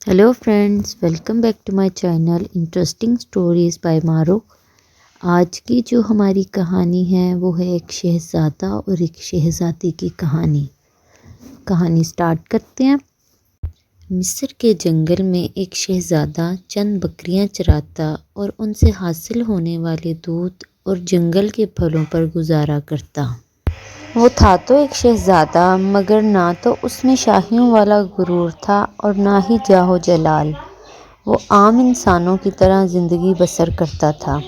Hello friends, welcome back to my channel interesting stories by Marukh. आज की जो हमारी कहानी है वो है एक शहज़ादा और एक शहज़ादी की कहानी स्टार्ट करते हैं। मिस्र के जंगल में एक शहज़ादा चंद बकरियां चराता और उनसे हासिल होने वाले दूध और जंगल के फलों पर गुजारा करता। वो था तो एक शहज़ादा, मगर ना तो उसमें शाहियों वाला गुरूर था और ना ही जाहो जलाल। वो आम इंसानों की तरह ज़िंदगी बसर करता था,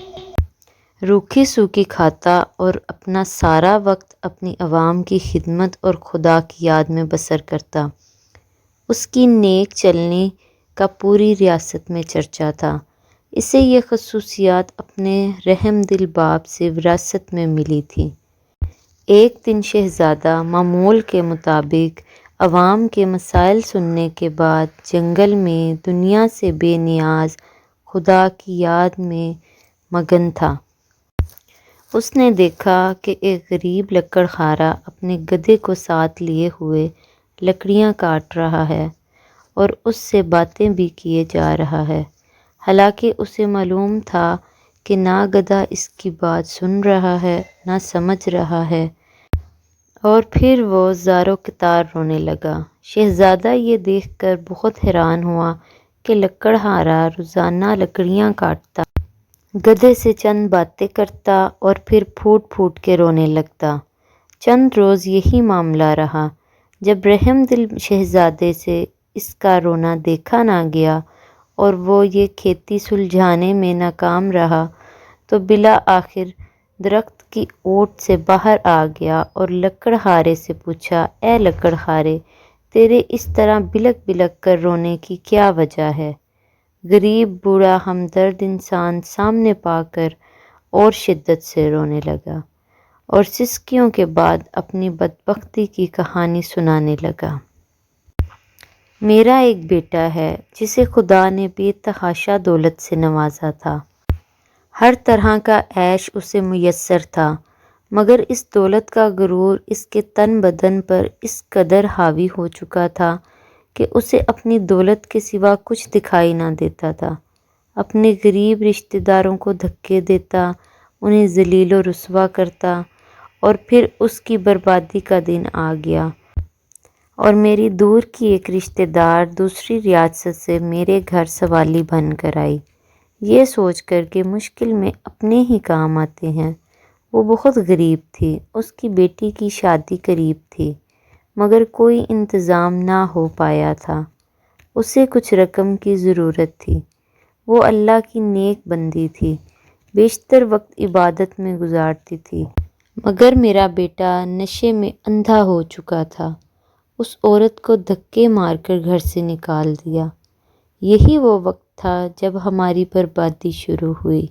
रूखी सूखी खाता और अपना सारा वक्त अपनी आवाम की खिदमत और खुदा की याद में बसर करता। उसकी नेक चलने का पूरी रियासत में चर्चा था। इसे ये खसूसियात अपने रहम दिल बाप से विरासत में मिली थी। एक दिन शहज़ादा मामूल के मुताबिक अवाम के मसाइल सुनने के बाद जंगल में दुनिया से बेनियाज खुदा की याद में मगन था। उसने देखा कि एक गरीब लकड़हारा अपने गधे को साथ लिए हुए लकड़ियां काट रहा है और उससे बातें भी किए जा रहा है। हालांकि उसे मालूम था कि ना गधा इसकी बात सुन रहा है ना समझ रहा है। और फिर वो ज़ारो कतार रोने लगा। शहज़ादा ये देखकर बहुत हैरान हुआ कि लकड़हारा रोज़ाना लकड़ियाँ काटता, गधे से चंद बातें करता और फिर फूट फूट के रोने लगता। चंद रोज़ यही मामला रहा। जब रहम दिल शहज़ादे से इसका रोना देखा ना गया और वो ये खेती सुलझाने में नाकाम रहा, तो बिला आखिर दरख्त की ओट से बाहर आ गया और लकड़हारे से पूछा, ए लकड़हारे, तेरे इस तरह बिलक बिलक कर रोने की क्या वजह है? गरीब बूढ़ा हमदर्द इंसान सामने पाकर और शिद्दत से रोने लगा और सिसकियों के बाद अपनी बदबख्ती की कहानी सुनाने लगा। मेरा एक बेटा है जिसे खुदा ने बेतहाशा दौलत से नवाजा था। हर तरह का ऐश उसे मुयस्सर था, मगर इस दौलत का गुरूर इसके तन बदन पर इस कदर हावी हो चुका था कि उसे अपनी दौलत के सिवा कुछ दिखाई ना देता था। अपने गरीब रिश्तेदारों को धक्के देता, उन्हें जलील व रुसवा करता और फिर उसकी बर्बादी का दिन आ गया और मेरी दूर की एक रिश्तेदार दूसरी रियासत से मेरे घर सवाली बन कर आई। ये सोच कर कि मुश्किल में अपने ही काम आते हैं। वो बहुत गरीब थी। उसकी बेटी की शादी करीब थी, मगर कोई इंतज़ाम ना हो पाया था। उसे कुछ रकम की ज़रूरत थी। वो अल्लाह की नेक बंदी थी, बेशतर वक्त इबादत में गुजारती थी, मगर मेरा बेटा नशे में अंधा हो चुका था। उस औरत को धक्के मारकर घर से निकाल दिया। यही वो वक्त था जब हमारी बर्बादी शुरू हुई।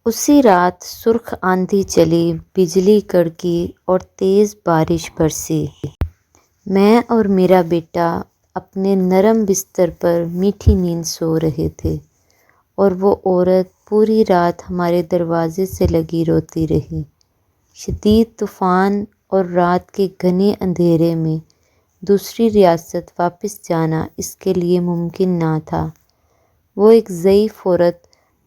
उसी रात सुर्ख आंधी चली, बिजली कड़की और तेज़ बारिश बरसी। मैं और मेरा बेटा अपने नरम बिस्तर पर मीठी नींद सो रहे थे और वो औरत पूरी रात हमारे दरवाजे से लगी रोती रही। शदीद तूफ़ान और रात के घने अंधेरे में दूसरी रियासत वापस जाना इसके लिए मुमकिन ना था। वो एक ज़ईफ़ औरत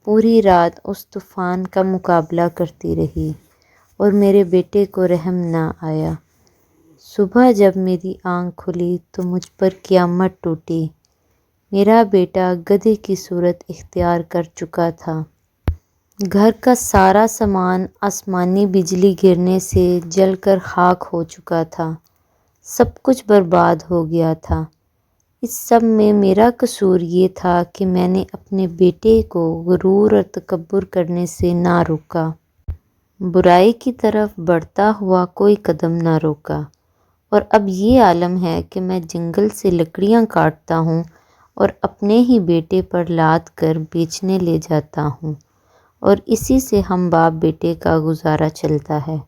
पूरी रात उस तूफ़ान का मुकाबला करती रही और मेरे बेटे को रहम ना आया। सुबह जब मेरी आँख खुली तो मुझ पर क़यामत टूटी। मेरा बेटा गधे की सूरत इख्तियार कर चुका था। घर का सारा सामान आसमानी बिजली गिरने से जलकर खाक हो चुका था। सब कुछ बर्बाद हो गया था। इस सब में मेरा कसूर ये था कि मैंने अपने बेटे को गुरूर और तकब्बुर करने से ना रोका, बुराई की तरफ बढ़ता हुआ कोई कदम ना रोका। और अब ये आलम है कि मैं जंगल से लकड़ियाँ काटता हूँ और अपने ही बेटे पर लाद कर बेचने ले जाता हूँ और इसी से हम बाप बेटे का गुजारा चलता है।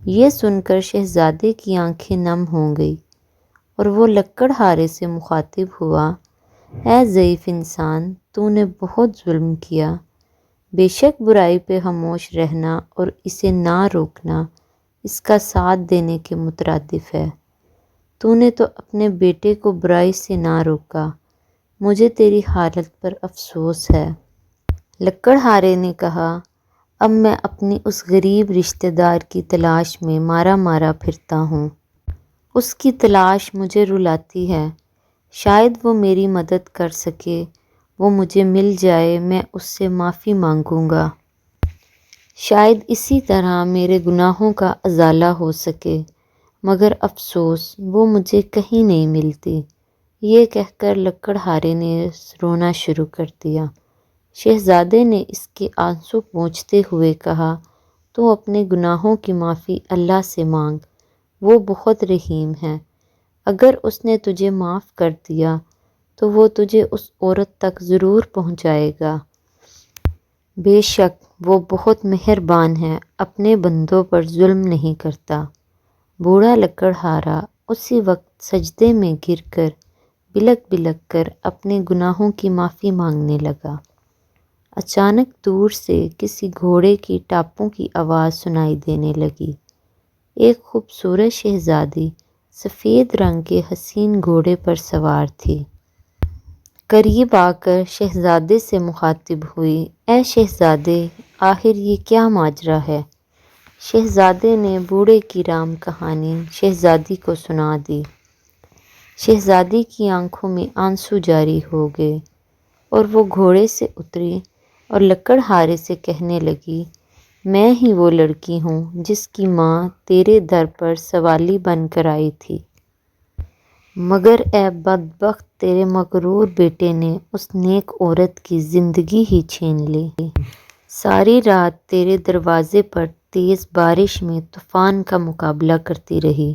ये सुनकर शहज़ादे की आंखें नम हो गई और वो लकड़हारे से मुखातिब हुआ, ऐ ज़ईफ़ इंसान, तूने बहुत जुल्म किया। बेशक बुराई पे खामोश रहना और इसे ना रोकना इसका साथ देने के मुतरादिफ है। तूने तो अपने बेटे को बुराई से ना रोका, مجھے تیری حالت پر افسوس ہے۔ لکڑہارے نے کہا، اب میں اپنی اس غریب رشتہ دار کی تلاش میں مارا مارا پھرتا ہوں۔ اس کی تلاش مجھے رلاتی ہے۔ شاید وہ میری مدد کر سکے، وہ مجھے مل جائے، میں اس سے معافی مانگوں گا۔ شاید اسی طرح میرے گناہوں کا ازالہ ہو سکے، مگر افسوس وہ مجھے کہیں نہیں ملتی۔ یہ کہہ کر لکڑہارے نے رونا شروع کر دیا۔ شہزادے نے اس کے آنسو پونچھتے ہوئے کہا، تو اپنے گناہوں کی معافی اللہ سے مانگ، وہ بہت رحیم ہے۔ اگر اس نے تجھے معاف کر دیا تو وہ تجھے اس عورت تک ضرور پہنچائے گا۔ بے شک وہ بہت مہربان ہے، اپنے بندوں پر ظلم نہیں کرتا۔ بوڑھا لکڑہارا اسی وقت سجدے میں گر کر بلک بلک کر اپنے گناہوں کی معافی مانگنے لگا۔ اچانک دور سے کسی گھوڑے کی ٹاپوں کی آواز سنائی دینے لگی۔ ایک خوبصورت شہزادی سفید رنگ کے حسین گھوڑے پر سوار تھی۔ قریب آ کر شہزادے سے مخاطب ہوئی، اے شہزادے، آخر یہ کیا ماجرا ہے؟ شہزادے نے بوڑھے کی رام کہانی شہزادی کو سنا دی۔ شہزادی کی آنکھوں میں آنسو جاری ہو گئے اور وہ گھوڑے سے اتری اور لکڑہارے سے کہنے لگی، میں ہی وہ لڑکی ہوں جس کی ماں تیرے در پر سوالی بن کر آئی تھی، مگر اے بدبخت تیرے مغرور بیٹے نے اس نیک عورت کی زندگی ہی چھین لی۔ ساری رات تیرے دروازے پر تیز بارش میں طوفان کا مقابلہ کرتی رہی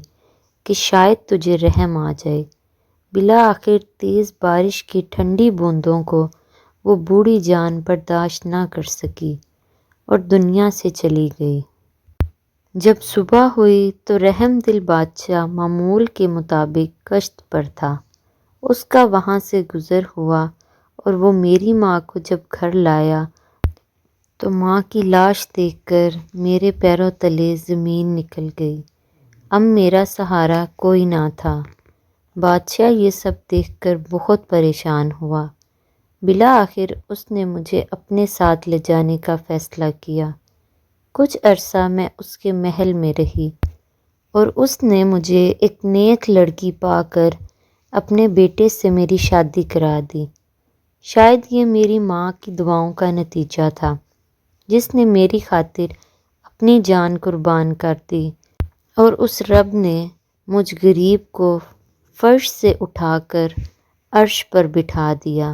کہ شاید تجھے رحم آ جائے۔ بالآخر تیز بارش کی ٹھنڈی بوندوں کو وہ بوڑھی جان برداشت نہ کر سکی اور دنیا سے چلی گئی۔ جب صبح ہوئی تو رحم دل بادشاہ معمول کے مطابق گشت پر تھا۔ اس کا وہاں سے گزر ہوا اور وہ میری ماں کو جب گھر لایا تو ماں کی لاش دیکھ کر میرے پیروں تلے زمین نکل گئی۔ اب میرا سہارا کوئی نہ تھا۔ بادشاہ یہ سب دیکھ کر بہت پریشان ہوا۔ بالآخر اس نے مجھے اپنے ساتھ لے جانے کا فیصلہ کیا۔ کچھ عرصہ میں اس کے محل میں رہی اور اس نے مجھے ایک نیک لڑکی پا کر اپنے بیٹے سے میری شادی کرا دی۔ شاید یہ میری ماں کی دعاؤں کا نتیجہ تھا، جس نے میری خاطر اپنی جان قربان کر دی، اور اس رب نے مجھ غریب کو فرش سے اٹھا کر عرش پر بٹھا دیا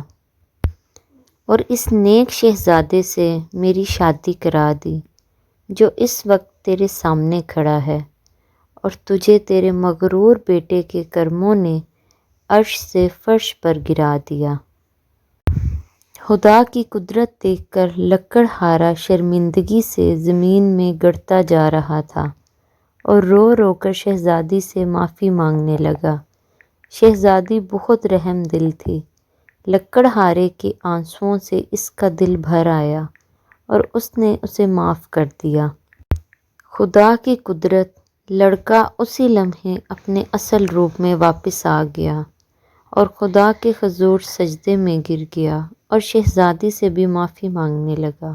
اور اس نیک شہزادے سے میری شادی کرا دی، جو اس وقت تیرے سامنے کھڑا ہے، اور تجھے تیرے مغرور بیٹے کے کرموں نے عرش سے فرش پر گرا دیا۔ خدا کی قدرت دیکھ کر لکڑہارا شرمندگی سے زمین میں گڑتا جا رہا تھا اور رو رو کر شہزادی سے معافی مانگنے لگا۔ شہزادی بہت رحم دل تھی۔ لکڑہارے کے آنسوؤں سے اس کا دل بھر آیا اور اس نے اسے معاف کر دیا۔ خدا کی قدرت، لڑکا اسی لمحے اپنے اصل روپ میں واپس آ گیا اور خدا کے حضور سجدے میں گر گیا اور شہزادی سے بھی معافی مانگنے لگا۔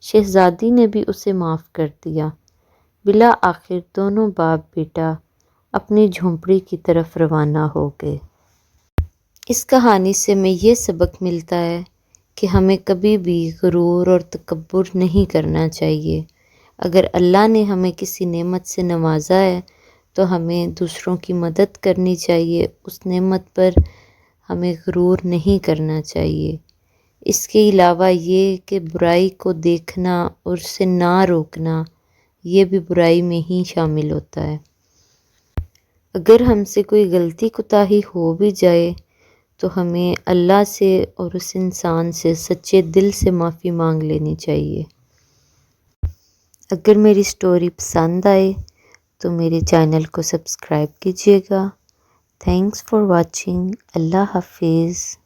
شہزادی نے بھی اسے معاف کر دیا۔ بالآخر دونوں باپ بیٹا اپنی جھونپڑی کی طرف روانہ ہو گئے۔ اس کہانی سے ہمیں یہ سبق ملتا ہے کہ ہمیں کبھی بھی غرور اور تکبر نہیں کرنا چاہیے۔ اگر اللہ نے ہمیں کسی نعمت سے نوازا ہے تو ہمیں دوسروں کی مدد کرنی چاہیے، اس نعمت پر ہمیں غرور نہیں کرنا چاہیے۔ اس کے علاوہ یہ کہ برائی کو دیکھنا اور اسے نہ روکنا، یہ بھی برائی میں ہی شامل ہوتا ہے۔ اگر ہم سے کوئی غلطی کوتاہی ہو بھی جائے تو ہمیں اللہ سے اور اس انسان سے سچے دل سے معافی مانگ لینی چاہیے۔ اگر میری سٹوری پسند آئے تو میرے چینل کو سبسکرائب کیجیے گا۔ Thanks for watching. اللہ حافظ۔